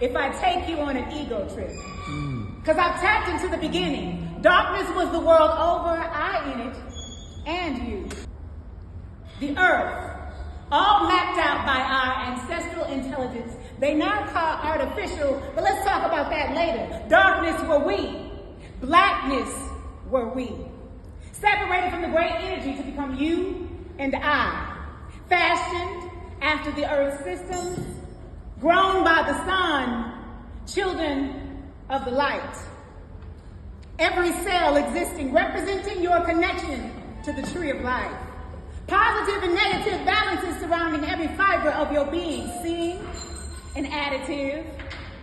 if I take you on an ego trip. Because I've tapped into the beginning. Darkness was the world over, I in it, and you. The earth, all mapped out by our ancestral intelligence. They now call artificial, but let's talk about that later. Darkness were we. Blackness were we. Separated from the great energy to become you and I. Fashioned after the earth's systems. Grown by the sun. Children of the light. Every cell existing, representing your connection to the tree of life. Positive and negative balances surrounding every fiber of your being. Seeing an additive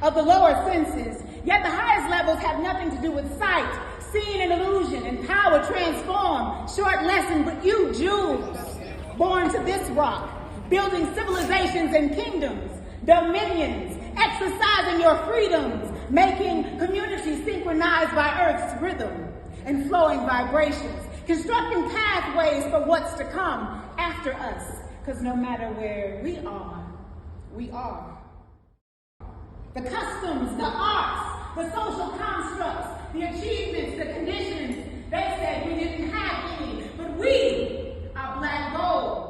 of the lower senses, yet the highest levels have nothing to do with sight. Seeing an illusion and power transform. Short lesson, but you, jewels, born to this rock, building civilizations and kingdoms, dominions, exercising your freedoms, making communities synchronized by Earth's rhythm and flowing vibrations, constructing pathways for what's to come after us, because no matter where we are. The customs, the arts, the social constructs, the achievements, the conditions, they said we didn't have any, but we are black gold.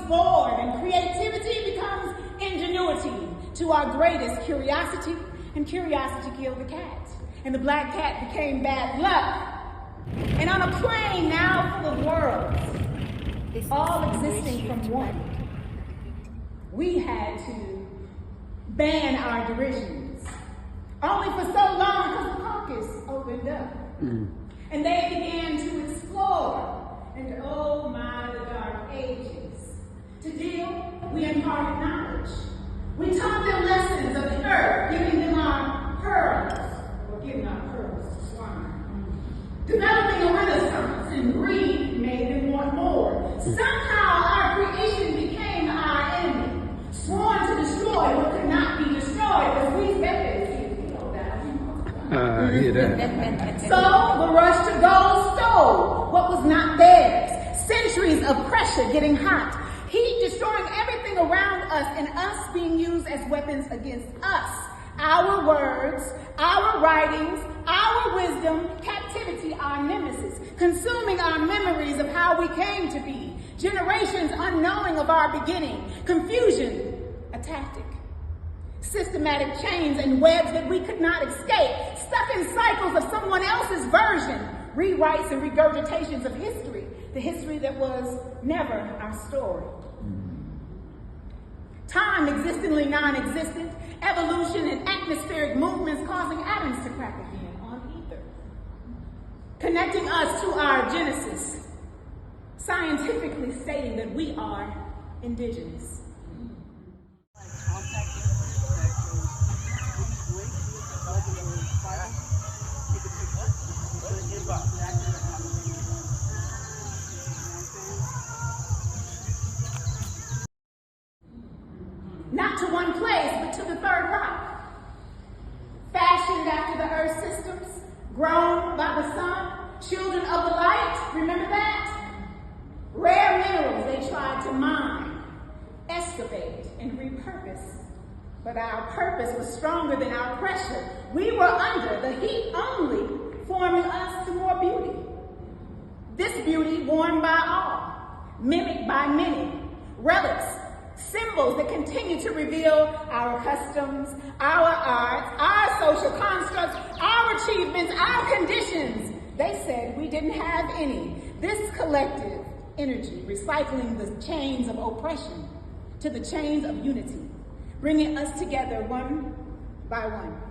Bored and creativity becomes ingenuity to our greatest curiosity, and curiosity killed the cat, and the black cat became bad luck. And on a plane now full of worlds, all existing from one, we had to ban our derisions, only for so long because the caucus opened up, and they began to explore, and oh my, the dark ages. To deal, we imparted knowledge. We taught them lessons of the earth, giving them our pearls, or giving our pearls to swine. Developing a renaissance, and greed made them want more. Somehow our creation became our enemy, sworn to destroy what could not be destroyed, because we So the rush to gold stole what was not theirs. Centuries of pressure getting hot. Heat destroying everything around us, and us being used as weapons against us. Our words, our writings, our wisdom, captivity, our nemesis, consuming our memories of how we came to be. Generations unknowing of our beginning. Confusion, a tactic. Systematic chains and webs that we could not escape. Stuck in cycles of someone else's version. Rewrites and regurgitations of history. The history that was never our story. Time existently non-existent, evolution and atmospheric movements causing atoms to crack again on ether. Connecting us to our genesis, scientifically stating that we are indigenous. Not to one place, but to the third rock. Fashioned after the earth systems, grown by the sun, children of the light, remember that? Rare minerals they tried to mine, excavate, and repurpose. But our purpose was stronger than our pressure. We were under the heat only, forming us to more beauty. This beauty worn by all, mimicked by many, relics, symbols that continue to reveal our customs, our arts, our social constructs, our achievements, our conditions. They said we didn't have any. This collective energy, recycling the chains of oppression to the chains of unity, bringing us together one by one.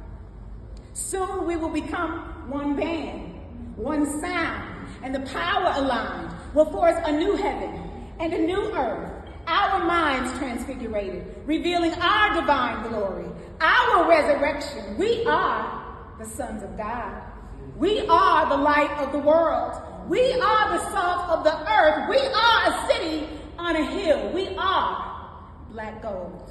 Soon we will become one band, one sound, and the power aligned will force a new heaven and a new earth, our minds transfigurated, revealing our divine glory, our resurrection. We are the sons of God. We are the light of the world. We are the salt of the earth. We are a city on a hill. We are black gold.